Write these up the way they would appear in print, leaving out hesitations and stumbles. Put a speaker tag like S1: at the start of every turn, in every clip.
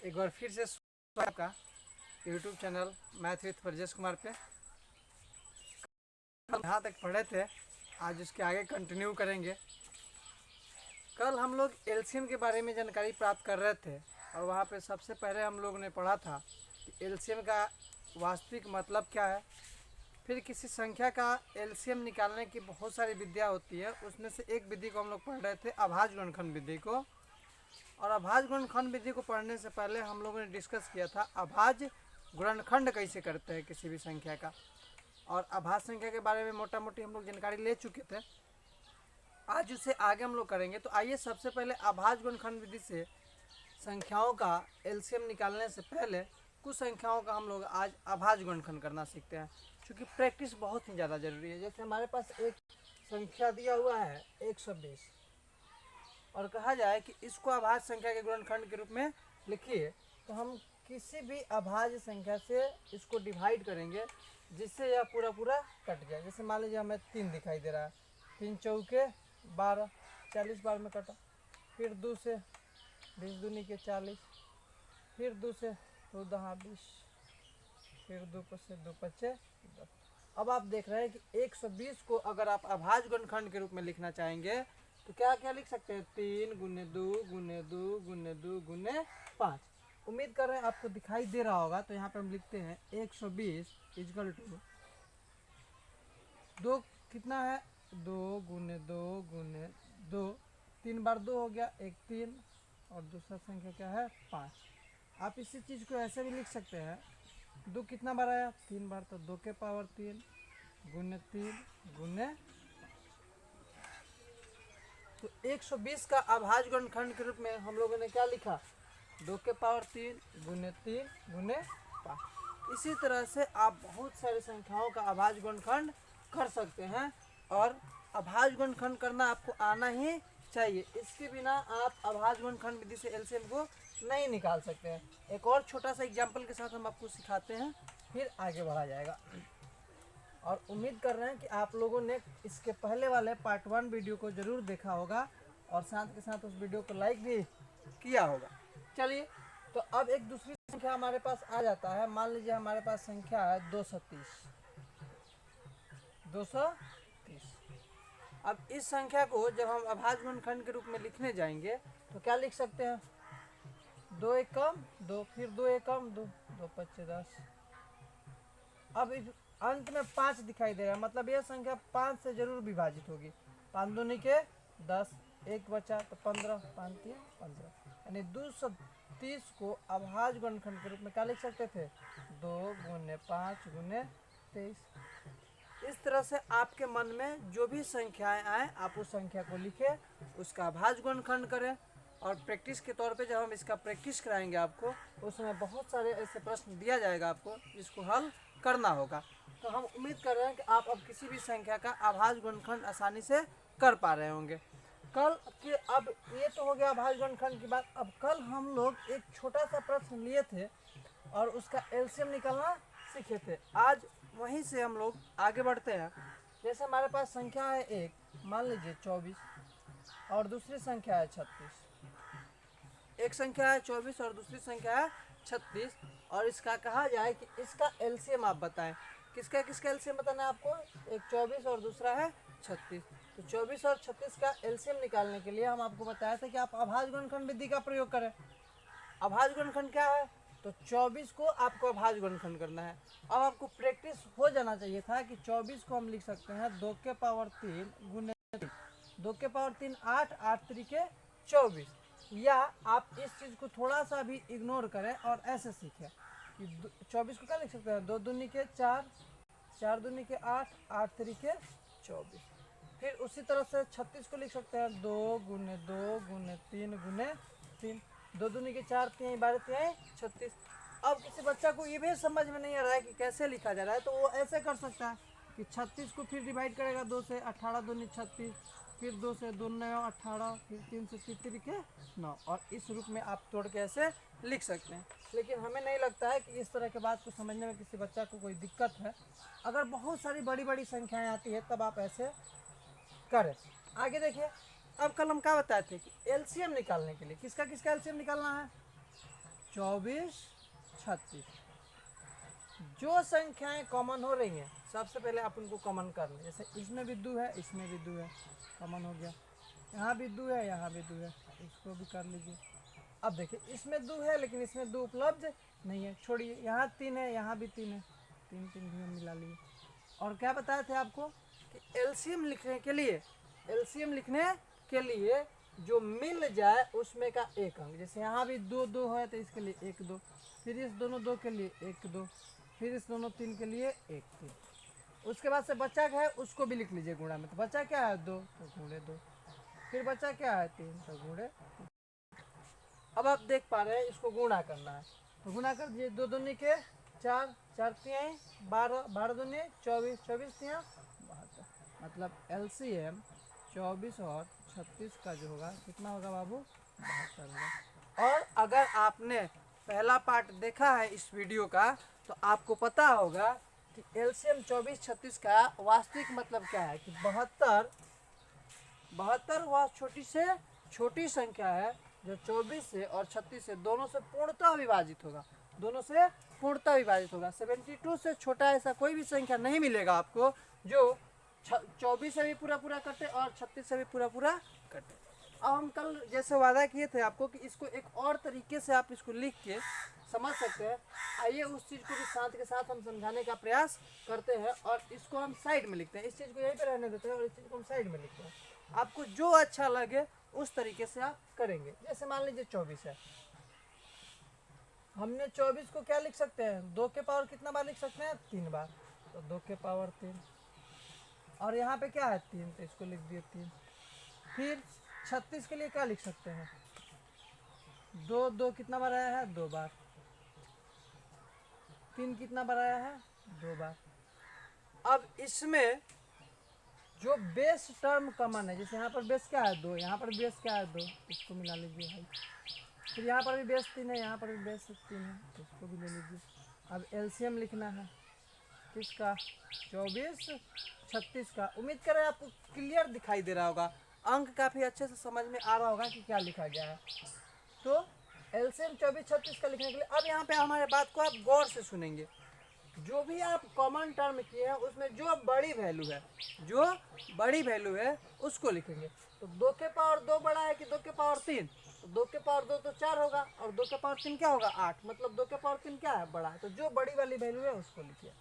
S1: एक बार फिर से स्वागत का YouTube channel math with Brajesh Kumar पे। यहाँ तक पढ़े थे, आज उसके आगे कंटिन्यू करेंगे। कल हम लोग एलसीएम के बारे में जानकारी प्राप्त कर रहे थे और वहाँ पे सबसे पहले हम लोग ने पढ़ा था कि एलसीएम का वास्तविक मतलब क्या है। फिर किसी संख्या का एलसीएम निकालने की बहुत सारी विधियाँ होती है, उसमें से एक विधि को हम लोग पढ़ रहे थे, अभाज्य गुणनखंड विधि को। और अभाज्य गुणनखंड विधि को पढ़ने से पहले हम लोगों ने डिस्कस किया था अभाज्य गुणनखंड कैसे करते हैं किसी भी संख्या का, और अभाज्य संख्या के बारे में मोटा मोटी हम लोग जानकारी ले चुके थे। आज उसे आगे हम लोग करेंगे। तो आइए सबसे पहले अभाज्य गुणनखंड विधि से संख्याओं का एलसीएम निकालने से पहले कुछ संख्याओं का हम लोग आज अभाज्य गुणनखंड करना सीखते हैं, क्योंकि प्रैक्टिस बहुत ही ज़्यादा ज़रूरी है। जैसे हमारे पास एक संख्या दिया हुआ है 120 और कहा जाए कि इसको अभाज्य संख्या के गुणनखंड के रूप में लिखिए, तो हम किसी भी अभाज्य संख्या से इसको डिवाइड करेंगे जिससे यह पूरा पूरा कट जाए। जैसे मान लीजिए हमें 3 दिखाई दे रहा है, 3 चौके 12, 40 बार में कटा। फिर 2 से 20 दूनी के 40, फिर 2 से 2 दहा 20, फिर 2 से 2 पचे 10। अब आप देख रहे हैं कि 120 को अगर आप अभाज्य गुणनखंड के रूप में लिखना चाहेंगे तो क्या क्या लिख सकते हैं, 3 गुने 2 गुने 2 गुने 2 गुने 5। उम्मीद कर रहे हैं आपको दिखाई दे रहा होगा। तो यहाँ पे हम लिखते हैं 120 इजकल टू 2 कितना है, 2 गुने 2 गुने 2, 3 बार 2 हो गया, 1 3, और दूसरा संख्या क्या है 5। आप इसी चीज़ को ऐसे भी लिख सकते हैं, 2 कितना बार आया, 3 बार, तो 2 के पावर 3 गुने 3 गुने। तो 120 का अभाज्य गुणनखंड के रूप में हम लोगों ने क्या लिखा, 2 के पावर 3 गुने 3 गुने 5। इसी तरह से आप बहुत सारी संख्याओं का अभाज्य गुणनखंड कर सकते हैं, और अभाज्य गुणनखंड करना आपको आना ही चाहिए। इसके बिना आप अभाज्य गुणनखंड विधि से एलसीएम को नहीं निकाल सकते हैं। एक और छोटा सा एग्जाम्पल के साथ हम आपको सिखाते हैं, फिर आगे बढ़ा जाएगा। और उम्मीद कर रहे हैं कि आप लोगों ने इसके पहले वाले पार्ट 1 वीडियो को ज़रूर देखा होगा और साथ के साथ उस वीडियो को लाइक भी किया होगा। चलिए, तो अब एक दूसरी संख्या हमारे पास आ जाता है। मान लीजिए हमारे पास संख्या है 230। अब इस संख्या को जब हम अभाज्य गुणनखंड के रूप में लिखने जाएंगे तो क्या लिख सकते हैं, 2 एकम 2, फिर 2 एकम 2, 2 पच्चे 10। अब इस अंत में 5 दिखाई दे रहा है, मतलब यह संख्या 5 से जरूर विभाजित होगी। 5 दूनी के 10, 1 बचा तो 15, 5 3 15, यानी 230 को अभाज्य गुणनखंड के रूप में क्या लिख सकते थे, 2 गुने 5 गुने 23। इस तरह से आपके मन में जो भी संख्याएं आए आप उस संख्या को लिखें, उसका अभाज्य गुणनखंड करें। और प्रैक्टिस के तौर पे जब हम इसका प्रैक्टिस कराएंगे आपको, उस समय बहुत सारे ऐसे प्रश्न दिया जाएगा आपको जिसको हल करना होगा। तो हम उम्मीद कर रहे हैं कि आप अब किसी भी संख्या का अभाज्य गुणनखंड आसानी से कर पा रहे होंगे। कल के अब ये तो हो गया अभाज्य गुणनखंड की बात। अब कल हम लोग एक छोटा सा प्रश्न लिए थे और उसका एलसीएम निकालना सीखे थे। आज वहीं से हम लोग आगे बढ़ते हैं। जैसे हमारे पास संख्या है एक, मान लीजिए 24, और दूसरी संख्या है 36। एक संख्या है 24 और दूसरी संख्या है 36, और इसका कहा जाए कि इसका एलसीएम आप बताएं। किसका किसका एलसीएम बताना है आपको, एक 24 और दूसरा है 36। तो 24 और 36 का एलसीएम निकालने के लिए हम आपको बताया था कि आप अभाज्य गुणनखंड विधि का प्रयोग करें। अभाज्य गुणनखंड क्या है, तो 24 को आपको अभाज्य गुणनखंड करना है। अब आपको प्रैक्टिस हो जाना चाहिए था कि 24 को हम लिख सकते हैं 2 के पावर 3 गुने 3, 2 के पावर 3 8, 8 3 24। या आप इस चीज़ को थोड़ा सा भी इग्नोर करें और ऐसे सीखें कि 24 को क्या लिख सकते हैं, 2 दूनी के 4, 4 दूनी के 8, 8 3 24। फिर उसी तरह से 36 को लिख सकते हैं 2 गुने 2 गुने 3 गुने 3, 2 दूनी के 4, 3 12 3 36। अब किसी बच्चा को ये भी समझ में नहीं आ रहा है कि कैसे लिखा जा रहा है, तो वो ऐसे कर सकता है कि 36 को फिर डिवाइड करेगा 2 से, 18 दूनी 36, फिर 2 से 2 9 18, फिर 3 से 3 के 9, और इस रूप में आप तोड़ के ऐसे लिख सकते हैं। लेकिन हमें नहीं लगता है कि इस तरह के बात को समझने में किसी बच्चा को कोई दिक्कत है। अगर बहुत सारी बड़ी बड़ी संख्याएं आती है तब आप ऐसे करें। आगे देखिए, अब कल हम क्या बताए थे कि एलसीएम निकालने के लिए किसका किसका एलसीएम निकालना है, 24, 36। जो संख्याएं कॉमन हो रही हैं सबसे पहले आप उनको कॉमन कर लें। जैसे इसमें भी 2 है, इसमें भी 2 है, कॉमन हो गया। यहाँ भी 2 है, यहाँ भी 2 है, इसको भी कर लीजिए। अब देखिए इसमें 2 है लेकिन इसमें 2 उपलब्ध नहीं है, छोड़िए। यहाँ 3 है, यहाँ भी 3 है, 3 3 भी हम मिला लिए। और क्या बताए थे आपको कि एलसीएम लिखने के लिए जो मिल जाए उसमें का एक अंक। जैसे यहाँ भी 2 2 है तो इसके लिए 1 2, फिर इस दोनों 2 के लिए 1 2, फिर इस दोनों 3 के लिए 1 3। उसके बाद से बचा क्या है उसको भी लिख लीजिए गुणा में। तो बचा क्या है 2 तो गुणे 2, फिर बचा क्या है 3 तो गुणे। अब आप देख पा रहे हैं इसको गुणा करना है तो गुणा कर दीजिए। 2 दूनी के 4, 4 तिहाई 12, 12 दूनी 24, 24 तिहाई 72। मतलब एलसीएम 24 और 36 का जो होगा कितना होगा बाबू, 72 होगा। और अगर आपने पहला पार्ट देखा है इस वीडियो का तो आपको पता होगा कि एलसीएम 24 36 का वास्तविक मतलब क्या है कि 72 वह छोटी से छोटी संख्या है जो 24 से और 36 से दोनों से पूर्णतः विभाजित होगा, 72 से छोटा ऐसा कोई भी संख्या नहीं मिलेगा आपको जो 24 से भी पूरा कटे और 36 से भी पूरा कटे। अब हम कल जैसे वादा किए थे आपको कि इसको एक और तरीके से आप इसको लिख के समझ सकते हैं। आइए उस चीज़ को भी साथ के साथ हम समझाने का प्रयास करते हैं और इसको हम साइड में लिखते हैं। इस चीज़ को यहीं पे रहने देते हैं और इस चीज़ को हम साइड में लिखते हैं। आपको जो अच्छा लगे उस तरीके से आप करेंगे। जैसे मान लीजिए 24 है, हमने 24 को क्या लिख सकते हैं, 2 के पावर कितना बार लिख सकते हैं, 3 बार। तो 2 के पावर 3 और यहाँ पे क्या है 3 तो इसको लिख दिए 3। फिर 36 के लिए क्या लिख सकते हैं, 2 2 कितना बार आया है 2 बार, 3 कितना बार आया है 2 बार। अब इसमें जो बेस टर्म कॉमन है, जैसे यहाँ पर बेस क्या है 2, यहाँ पर बेस क्या है 2, इसको मिला लीजिए भाई। फिर यहाँ पर भी बेस 3 है, यहाँ पर भी बेस 3 है, इसको भी ले लीजिए। अब एलसीएम लिखना है किसका, 24 36 का। उम्मीद करें आपको क्लियर दिखाई दे रहा होगा, अंक काफ़ी अच्छे से समझ में आ रहा होगा कि क्या लिखा गया है। तो एलसीएम 24 36 का लिखने के लिए अब यहाँ पे हमारे बात को आप गौर से सुनेंगे। जो भी आप कॉमन टर्म किए हैं उसमें जो बड़ी वैल्यू है उसको लिखेंगे। तो 2 के पावर 2 बड़ा है कि 2 के पावर 3, तो 2 के पावर 2 तो 4 होगा और 2 के पावर 3 क्या होगा 8, मतलब 2 के पावर 3 क्या है बड़ा है। तो जो बड़ी वाली वैल्यू है उसको लिखिए।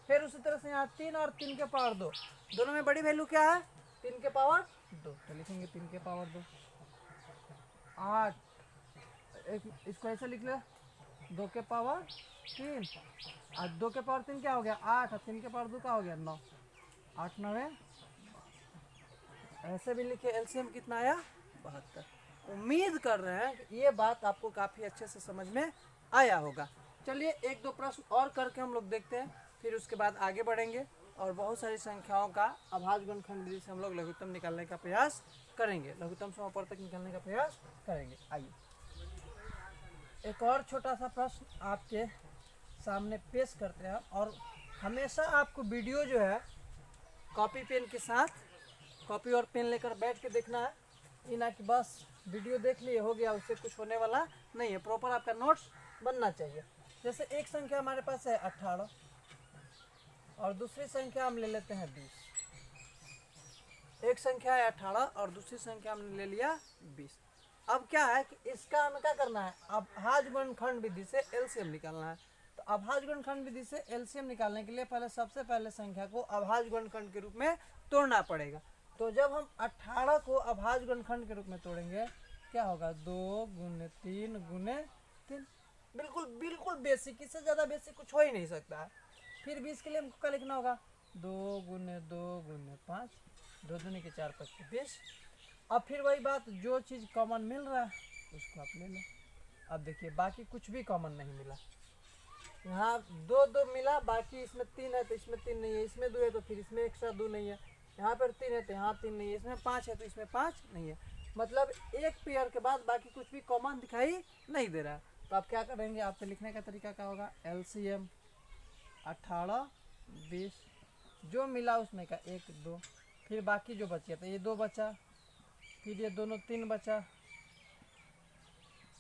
S1: फिर उसी तरह से यहाँ 3 और 3 के पावर 2, दोनों में बड़ी वैल्यू क्या है 3 के पावर 2, तो लिखेंगे 3 के पावर 2 8। इसको ऐसे लिख ले 2 के पावर 3 और 2 के पावर 3 क्या हो गया 8 और 3 के पावर 2 क्या हो गया 9, 8 9 ऐसे भी लिखे। एलसीएम कितना आया 72। उम्मीद कर रहे हैं कि ये बात आपको काफ़ी अच्छे से समझ में आया होगा। चलिए एक दो प्रश्न और करके हम लोग देखते हैं, फिर उसके बाद आगे बढ़ेंगे और बहुत सारी संख्याओं का अभाज्य गुणनखंड विधि से हम लोग लघुत्तम निकालने का प्रयास करेंगे, लघुत्तम से ऊपर तक निकालने का प्रयास करेंगे। आइए एक और छोटा सा प्रश्न आपके सामने पेश करते हैं। और हमेशा आपको वीडियो जो है कॉपी पेन के साथ, कॉपी और पेन लेकर बैठ के देखना है, ये ना कि बस वीडियो देख लिए हो गया, उससे कुछ होने वाला नहीं है। प्रॉपर आपका नोट्स बनना चाहिए। जैसे एक संख्या हमारे पास है 18 और दूसरी संख्या हम ले लेते हैं 20। एक संख्या है 18 और दूसरी संख्या हमने ले लिया 20। अब क्या है कि इसका हमें क्या करना है, अभाज्य गुणनखंड विधि से एलसीएम निकालना है। तो अभाज्य गुणनखंड विधि से एलसीएम निकालने के लिए सबसे पहले संख्या को अभाज्य गुणनखंड के रूप में तोड़ना पड़ेगा। तो जब हम 18 को अभाज्य गुणनखंड के रूप में तोड़ेंगे क्या होगा 2 गुने 3 गुने 3, बिल्कुल बेसिक, इससे ज़्यादा बेसिक कुछ हो ही नहीं सकता है। फिर 20 के लिए हमको क्या लिखना होगा 2 गुने 5, 2 दूनी के 4 5 20। अब फिर वही बात, जो चीज़ कॉमन मिल रहा है उसको आप ले लो। अब देखिए बाकी कुछ भी कॉमन नहीं मिला, यहाँ 2 2 मिला, बाकी इसमें 3 है तो इसमें 3 नहीं है, इसमें 2 है तो फिर इसमें एक्स्ट्रा 2 नहीं है, यहाँ पर 3 है तो यहाँ 3 नहीं है, इसमें 5 है तो इसमें 5 नहीं है। मतलब एक पेयर के बाद बाकी कुछ भी कॉमन दिखाई नहीं दे रहा है। तो आप क्या करेंगे, आपसे लिखने का तरीका क्या होगा, एलसीएम 18 20, जो मिला उसमें का 1 2, फिर बाकी जो बच गया तो ये 2 बचा, फिर ये दोनों 3 बचा,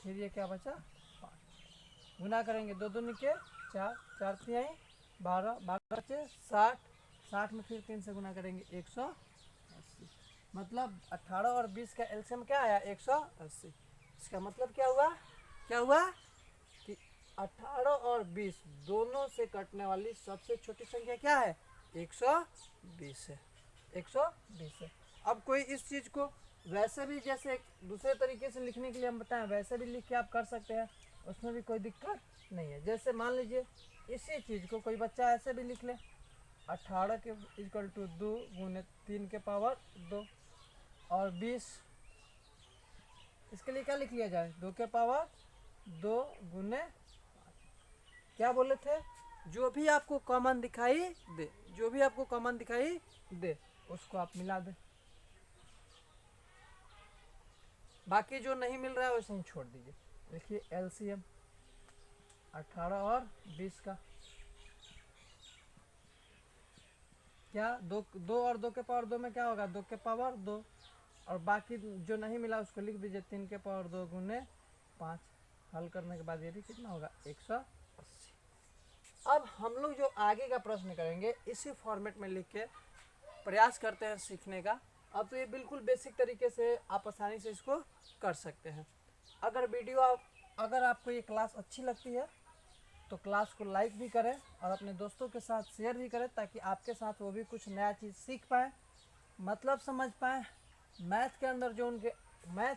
S1: फिर ये क्या बचा 5। गुना करेंगे 2 दूनी के 4, 4 तिहाई 12, 12 से 60, 60 में फिर 3 से गुना करेंगे 180। मतलब 18 और 20 का एलसीएम क्या आया 180। इसका मतलब क्या हुआ कि 18 और 20 दोनों से कटने वाली सबसे छोटी संख्या क्या है 120 है, 120 है। अब कोई इस चीज़ को वैसे भी जैसे दूसरे तरीके से लिखने के लिए हम बताएं वैसे भी लिख के आप कर सकते हैं, उसमें भी कोई दिक्कत नहीं है। जैसे मान लीजिए इसी चीज़ को कोई बच्चा ऐसे भी लिख ले 18 के इक्वल टू 2 गुने 3 के पावर 2 और 20, इसके लिए क्या लिख लिया जाए 2 के पावर 2 गुने, क्या बोले थे, जो भी आपको कॉमन दिखाई दे, जो भी आपको कॉमन दिखाई दे उसको आप मिला दें, बाकी जो नहीं मिल रहा है वैसे ही छोड़ दीजिए। देखिए एलसीएम 18 और 20 का क्या 2 और 2 के पावर 2 में क्या होगा 2 के पावर 2, और बाकी जो नहीं मिला उसको लिख दीजिए 3 के पावर 2 गुने 5। हल करने के बाद ये भी कितना होगा 180। अब हम लोग जो आगे का प्रश्न करेंगे इसी फॉर्मेट में लिख के प्रयास करते हैं सीखने का। अब तो ये बिल्कुल बेसिक तरीके से आप आसानी से इसको कर सकते हैं। अगर आपको ये क्लास अच्छी लगती है तो क्लास को लाइक भी करें और अपने दोस्तों के साथ शेयर भी करें, ताकि आपके साथ वो भी कुछ नया चीज़ सीख पाएँ, मतलब समझ पाएँ। मैथ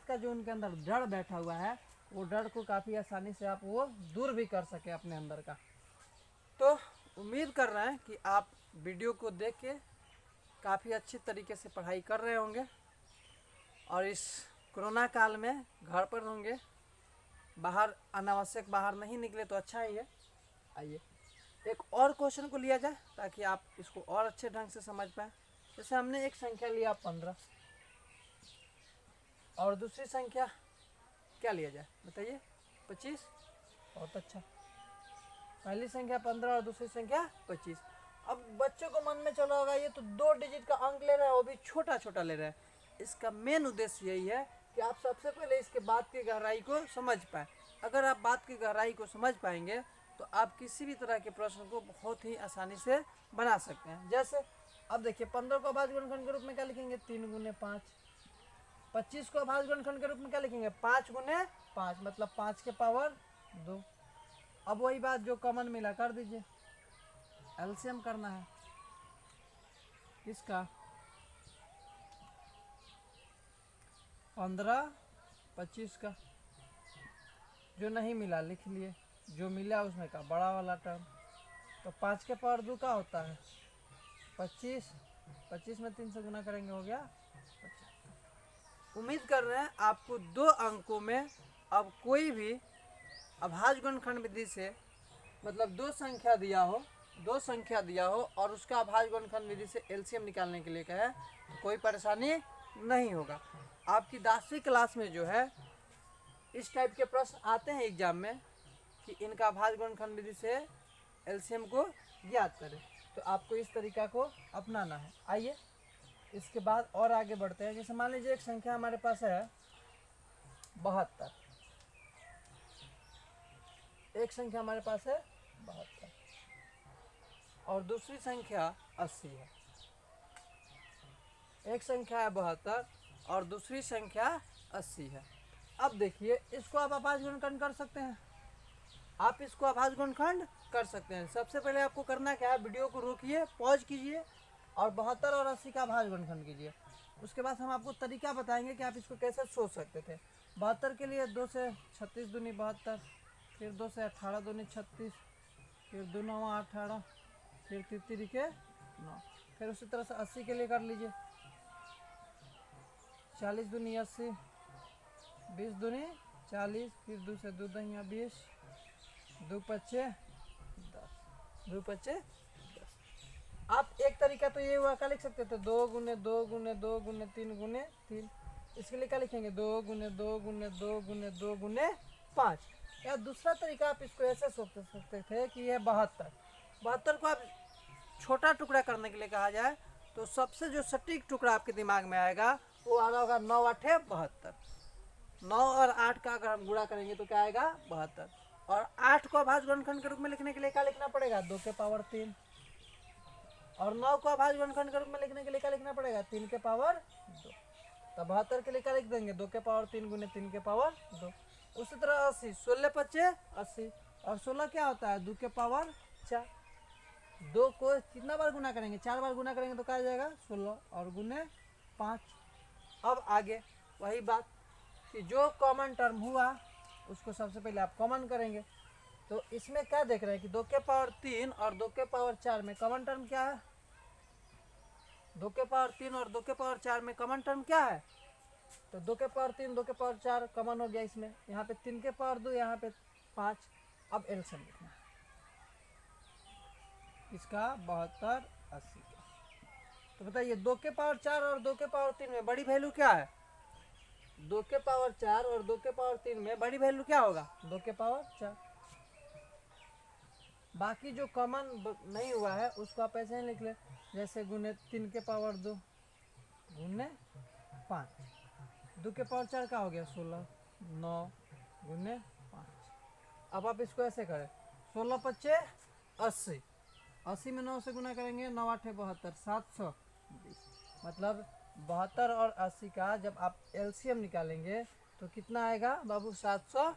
S1: का जो उनके अंदर डर बैठा हुआ है वो डर को काफ़ी आसानी से आप वो दूर भी कर सकें अपने अंदर का। तो उम्मीद कर रहे हैं कि आप वीडियो को देख के काफ़ी अच्छी तरीके से पढ़ाई कर रहे होंगे और इस कोरोना काल में घर पर होंगे, बाहर अनावश्यक बाहर नहीं निकले तो अच्छा ही है। आइए एक और क्वेश्चन को लिया जाए ताकि आप इसको और अच्छे ढंग से समझ पाएँ। जैसे हमने एक संख्या लिया 15 और दूसरी संख्या क्या लिया जाए बताइए 25। बहुत अच्छा, पहली संख्या 15 और दूसरी संख्या 25। अब बच्चों को मन में चला होगा ये तो 2 डिजिट का अंक ले रहा है, वो भी छोटा छोटा ले रहा है। इसका मेन उद्देश्य यही है कि आप सबसे पहले इसके बात की गहराई को समझ पाएँ। अगर आप बात की गहराई को समझ पाएंगे तो आप किसी भी तरह के प्रश्न को बहुत ही आसानी से बना सकते हैं। जैसे अब देखिए 15 को अभाज्य गुणनखंड के रूप में क्या लिखेंगे 3 गुने 5, 25 को अभाज्य गुणनखंड के रूप में क्या लिखेंगे 5 गुने 5, मतलब 5 के पावर 2। अब वही बात जो कॉमन मिला कर दीजिए, एलसीएम करना है किसका 15 25 का, जो नहीं मिला लिख लिए, जो मिला उसमें का बड़ा वाला टर्म। तो 5 के पावर 2 का होता है 25, 25 में 3 से गुना करेंगे हो गया 50। उम्मीद कर रहे हैं आपको 2 अंकों में अब कोई भी अभाज्य गुणनखंड विधि से, मतलब 2 संख्या दिया हो और उसका अभाज्य गुणनखंड विधि से एलसीएम निकालने के लिए कहे तो कोई परेशानी नहीं होगा। आपकी 10वीं क्लास में जो है इस टाइप के प्रश्न आते हैं एग्जाम में कि इनका अभाज्य गुणनखंड विधि से एलसीएम को ज्ञात करें, तो आपको इस तरीका को अपनाना है। आइए इसके बाद और आगे बढ़ते हैं। जैसे मान लीजिए एक संख्या हमारे पास है 72, एक संख्या हमारे पास है 72 और दूसरी संख्या 80 है। एक संख्या है 72 और दूसरी संख्या 80 है। अब देखिए इसको आप अभाज्य गुणनखंड कर सकते हैं, आप इसको अभाज्य गुणनखंड कर सकते हैं। सबसे पहले आपको करना क्या है, वीडियो को रोकिए, पॉज कीजिए और 72 और 80 का अभाज्य गुणनखंड कीजिए। उसके बाद हम आपको तरीका बताएंगे कि आप इसको कैसे सोच सकते थे। 72 के लिए 2 से 36 दूनी 72, फिर 2 से 18 दूनी 36, फिर 2 9 18, फिर 3 के 9। फिर उसी तरह से 80 के लिए कर लीजिए 40 दूनी 80, 20 दूनी 40, फिर 2 से 2 दहिया 20, 2 पच्चे 10, 2 पच्चे 10। आप एक तरीका तो ये हुआ क्या लिख सकते थे 2 गुने 2 गुने 2 गुने 3 गुने 3। इसके लिए क्या लिखेंगे 2 गुने 2 गुने 2 गुने 2 गुने 5। या दूसरा तरीका आप इसको ऐसे सोच सकते थे कि ये 72 को आप छोटा टुकड़ा करने के लिए कहा जाए तो सबसे जो सटीक टुकड़ा आपके दिमाग में आएगा वो आगा होगा 9 8 72। 9 और 8 का अगर हम गुणा करेंगे तो क्या आएगा 72। और 8 को अभाज्य गुणनखंड के रूप में लिखने के लिए क्या लिखना पड़ेगा? 2 के पावर 3। और 9 को अभाज्य गुणनखंड के रूप में लिखने के लिए क्या लिखना पड़ेगा? 3 के पावर 2। तो 72 के लिए क्या लिख देंगे? 2 के पावर 3 गुने 3 के पावर 2। उसी तरह 80, 16 पच्चे 80, और 16 क्या होता है? 2 के पावर 4। 2 को कितना बार गुना करेंगे? 4 बार गुना करेंगे तो क्या आ जाएगा? 16, और गुने 5। अब आगे वही बात कि जो कॉमन टर्म हुआ उसको सबसे पहले आप कॉमन करेंगे। तो इसमें क्या देख रहे हैं कि 2 के पावर 3 और 2 के पावर 4 में कॉमन टर्म क्या है? 2 के पावर 3 और 2 के पावर 4 में कॉमन टर्म क्या है? तो 2 के पावर 3 2 के पावर 4 कॉमन हो गया इसमें। यहाँ पे 3 के पावर 2, यहाँ पे 5। अब एलसीएम लिखना है इसका 72 80 का। तो बताइए 2 के पावर 4 और 2 के पावर 3 में बड़ी वैल्यू क्या है? 2 के पावर 4 और 2 के पावर 3 में बड़ी वैल्यू क्या होगा? 2 के पावर 4। बाकी जो कॉमन नहीं हुआ है उसको आप ऐसे ही लिख ले, जैसे गुने 3 के पावर 2 गुने 5। 2 के पावर 4 का हो गया 16, 9 गुने 5। अब आप इसको ऐसे करें, 16 पच्चे 80, 80 में 9 से गुना करेंगे, 9 8 72, 720। मतलब 72 और 80 का जब आप एलसीएम निकालेंगे तो कितना आएगा बाबू? 720।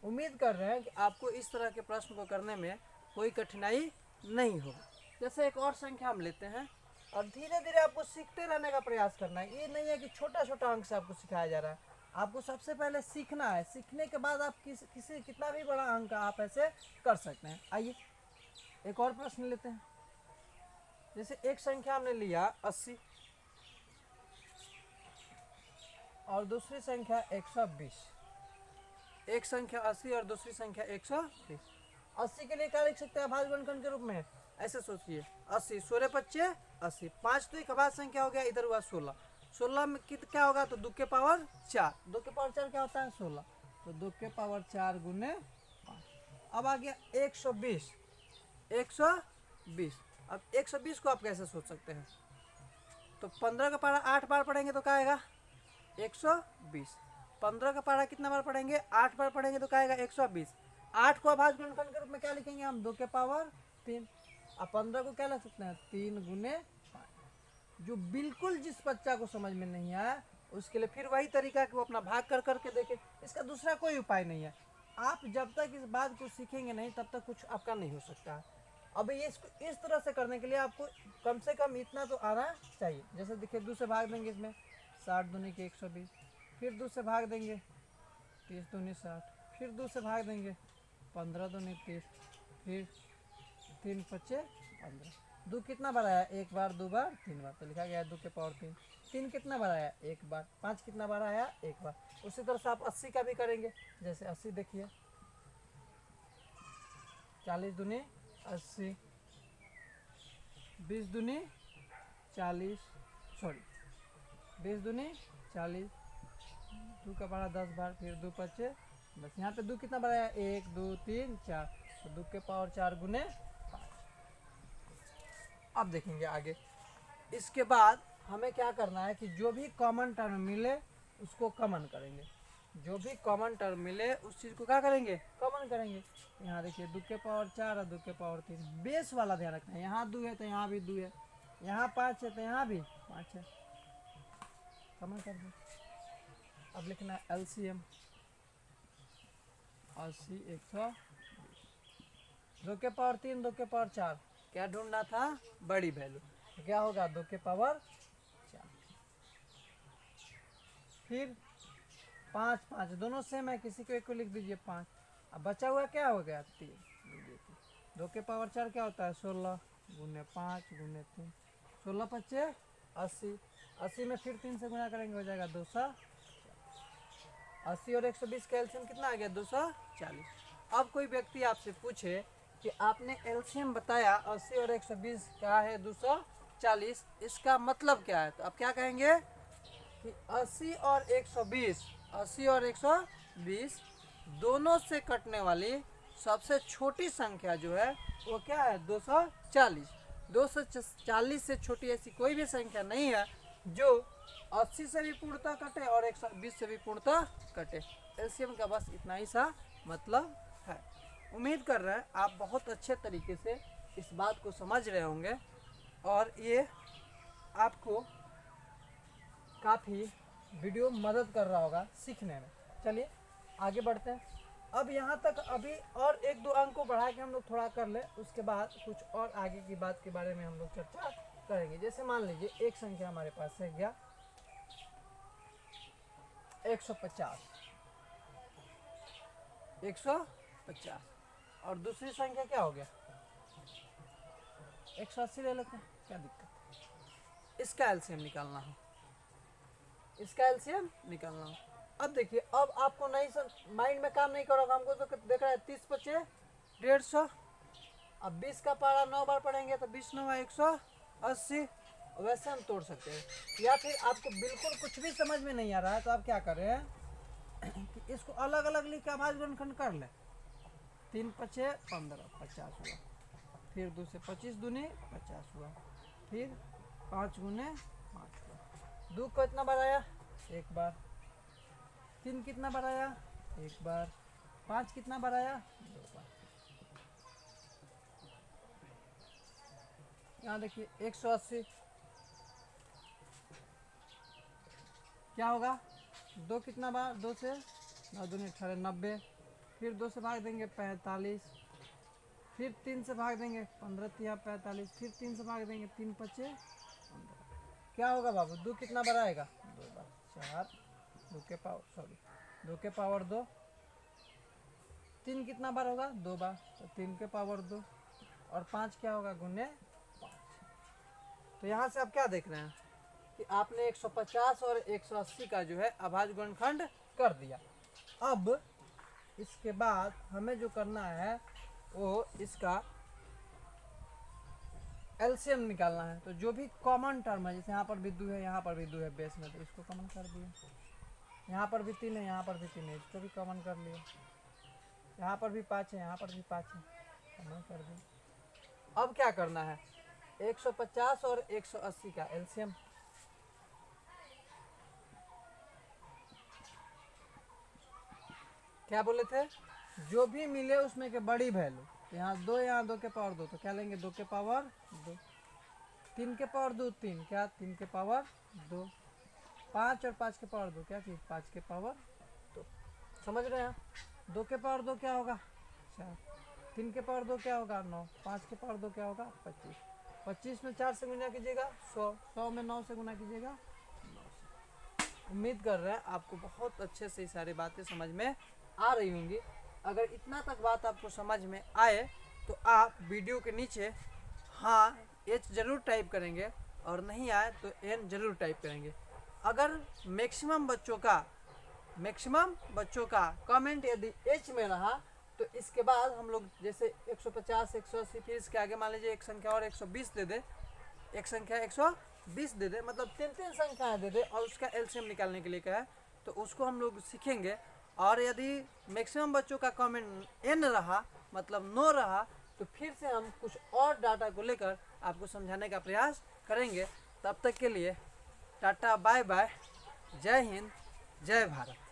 S1: उम्मीद कर रहे हैं कि आपको इस तरह के प्रश्न को करने में कोई कठिनाई नहीं होगा। जैसे एक और संख्या हम लेते हैं, और धीरे धीरे आपको सीखते रहने का प्रयास करना है। ये नहीं है कि छोटा छोटा अंक से आपको सिखाया जा रहा है। आपको सबसे पहले सीखना है, सीखने के बाद आप किसी कितना भी बड़ा अंक आप ऐसे कर सकते हैं। आइए एक और प्रश्न लेते हैं। जैसे एक संख्या हमने लिया 80 और दूसरी संख्या 120। एक संख्या 80 और दूसरी संख्या 120। 80 के लिए क्या लिख सकते हैं अभाज्य गुणनखंड के रूप में? ऐसे सोचिए, 80 16 पच्चे 80, 5 तो एक अभाज्य संख्या हो गया, इधर हुआ 16। 16 में क्या होगा? तो 2 के पावर 4। 2 के पावर 4 क्या होता है? 16। तो 2 के पावर 4 गुने 5। अब आ गया 120। 120। अब 120 को आप कैसे सोच सकते हैं? तो 15 का पारा 8 बार पढ़ेंगे तो क्या आएगा? 120। 15 का पारा कितना बार पढ़ेंगे? 8 बार पढ़ेंगे तो क्या आएगा? 120। 8 को अभाज्य गुणनखंड के रूप में क्या लिखेंगे हम? 2 के पावर 3। अब 15 को क्या लिख सकते हैं? 3 गुने 5। जो बिल्कुल जिस बच्चा को समझ में नहीं आया उसके लिए फिर वही तरीका कि वो अपना भाग कर करके देखे। इसका दूसरा कोई उपाय नहीं है। आप जब तक इस बात को सीखेंगे नहीं तब तक कुछ आपका नहीं हो सकता है। अब ये इसको इस तरह से करने के लिए आपको कम से कम इतना तो आना चाहिए। जैसे देखिए 2 से भाग देंगे इसमें, 60 दूनी के 120, फिर 2 से भाग देंगे 30 दूनी 60, फिर 2 से भाग देंगे 15 दूनी 30, फिर 3 पच्चे 15। 2 कितना बार आया? 1 बार, 2 बार, 3 बार, तो लिखा गया 2 के पावर 3। 3 कितना बार आया? 1 बार। 5 कितना बार आया? 1 बार। उसी तरह से आप 80 का भी करेंगे। जैसे 80 देखिए, 40 दूनी 80, 20 दूनी 40, 20 दूनी 40, 2 का बारह 10 बार, फिर 2 पच्चे बस। यहाँ पे 2 कितना बार आया? 1 2 3 4, तो 2 के पावर 4 गुने 5। अब देखेंगे आगे। इसके बाद हमें क्या करना है कि जो भी कॉमन टर्म मिले उसको कॉमन करेंगे। जो भी कॉमन टर्म मिले उस चीज़ को क्या करेंगे? कॉमन करेंगे। यहाँ देखिए 2 के पावर 4 और 2 के पावर 3, बेस वाला ध्यान रखना है। यहाँ 2 है तो यहाँ भी 2 है, यहाँ 5 है तो यहाँ भी 5 है, कॉमन कर दो। अब लिखना है एलसीएम 80 120। 2 के पावर 3 2 के पावर 4, क्या ढूंढना था? बड़ी वैल्यू। तो क्या होगा? 2 के पावर 4। फिर 5 5 दोनों सेम है, किसी को एक को लिख दीजिए 5। अब बचा हुआ क्या हो गया? 3। 2 के पावर 4 क्या होता है? 16 गुने 5 गुने 3, 16 पच्चे 80। 80 में फिर 3 से गुना करेंगे, हो जाएगा 200। 80 और 120 का एलसीएम कितना आ गया? 240। अब कोई व्यक्ति आपसे पूछे कि आपने एलसीएम बताया 80 और 120 क्या है? 240, इसका मतलब क्या है? तो आप क्या कहेंगे कि 80 और 120, 80 और 120 दोनों से कटने वाली सबसे छोटी संख्या जो है वो क्या है? 240। 240 से छोटी ऐसी कोई भी संख्या नहीं है जो 80 से भी पूर्णतः कटे और 120 से भी पूर्णतः कटे। एलसीएम का बस इतना ही सा मतलब है। उम्मीद कर रहे हैं आप बहुत अच्छे तरीके से इस बात को समझ रहे होंगे और ये आपको काफ़ी वीडियो मदद कर रहा होगा सीखने में। चलिए आगे बढ़ते हैं। अब यहाँ तक अभी और एक दो अंक को बढ़ा के हम लोग थोड़ा कर ले, उसके बाद कुछ और आगे की बात के बारे में हम लोग चर्चा करेंगे। जैसे मान लीजिए एक संख्या हमारे पास है गया 150 और दूसरी संख्या क्या हो गया 180 ले लेते हैं, क्या दिक्कत है। इसका एलसीएम निकालना हो, इसका एलसीएम निकालना हो। अब देखिए, अब आपको नहीं माइंड में काम नहीं करोगा, हमको तो देख रहा है 30 पचे 150। अब 20 का पारा 9 बार पढ़ेंगे तो 20 9 180। वैसे हम तोड़ सकते हैं, या फिर आपको बिल्कुल कुछ भी समझ में नहीं आ रहा है तो आप क्या करें कि इसको अलग अलग लिख के अभाज्य गुणनखंड कर ले। 3 पचे 15 50 हुआ, फिर 2 से 25 दूनी 50 हुआ, फिर 5 गुने 5 हुआ। 2 को इतना बार आया एक बार, 3 कितना बार आया एक बार, 5 कितना बार आया 2 बार। यहाँ देखिए 180 क्या होगा, 2 कितना बार, 2 से 9 दूनी 18 90, फिर 2 से भाग देंगे 45, फिर 3 से भाग देंगे 15 तिया 45, फिर 3 से भाग देंगे 3 पचे 15। क्या होगा बाबू, 2 कितना बार आएगा 2 बार, 4 2 के पावर 2, 3 कितना बार होगा 2 बार तो 3 के पावर 2, और 5 क्या होगा गुने 5। तो यहाँ से आप क्या देख रहे हैं कि आपने 150 और 180 का जो है अभाज्य गुणनखंड कर दिया। अब इसके बाद हमें जो करना है वो इसका एलसीएम निकालना है। तो जो भी कॉमन टर्म है, जैसे यहाँ पर भी 2 है, यहाँ पर भी 2 है बेस में, तो इसको कॉमन कर दिया। यहाँ पर भी 3 है, यहाँ पर भी 3 है, इसको भी कॉमन कर लिया। यहाँ पर भी 5 है, यहाँ पर भी 5 है, कॉमन कर दिया। अब क्या करना है, 150 और 180 का एलसीएम। क्या बोले थे, जो भी मिले उसमें के बड़ी वैल्यू। तो यहाँ 2, यहाँ 2 के पावर 2, तो क्या लेंगे 2 के पावर 2, 3 के पावर 2 3, क्या 3 के पावर 2, 5 और 5 के पावर 2, क्या कि 5 के पावर 2। समझ रहे हैं, 2 के पावर 2 क्या होगा 4, 3 के पावर 2 क्या होगा 9, 5 के पावर 2 क्या होगा 25, 25 में 4 से गुना कीजिएगा 100, 100 में 9 से गुना कीजिएगा 9 से। उम्मीद कर रहे हैं आपको बहुत अच्छे से ये सारी बातें समझ में आ रही होंगी। अगर इतना तक बात आपको समझ में आए तो आप वीडियो के नीचे हाँ एच जरूर टाइप करेंगे, और नहीं आए तो एन जरूर टाइप करेंगे। अगर मैक्सिमम बच्चों का कमेंट यदि एच में रहा तो इसके बाद हम लोग जैसे 150 180, फिर इसके आगे मान लीजिए एक संख्या और 120 दे दे, एक संख्या 120 दे दे, मतलब 3 संख्याएं दे दे और उसका एलसीएम निकालने के लिए कहा है, तो उसको हम लोग सीखेंगे। और यदि मैक्सिमम बच्चों का कमेंट एन रहा, मतलब नो रहा, तो फिर से हम कुछ और डाटा को लेकर आपको समझाने का प्रयास करेंगे। तब तक के लिए टाटा बाय बाय, जय हिंद जय भारत।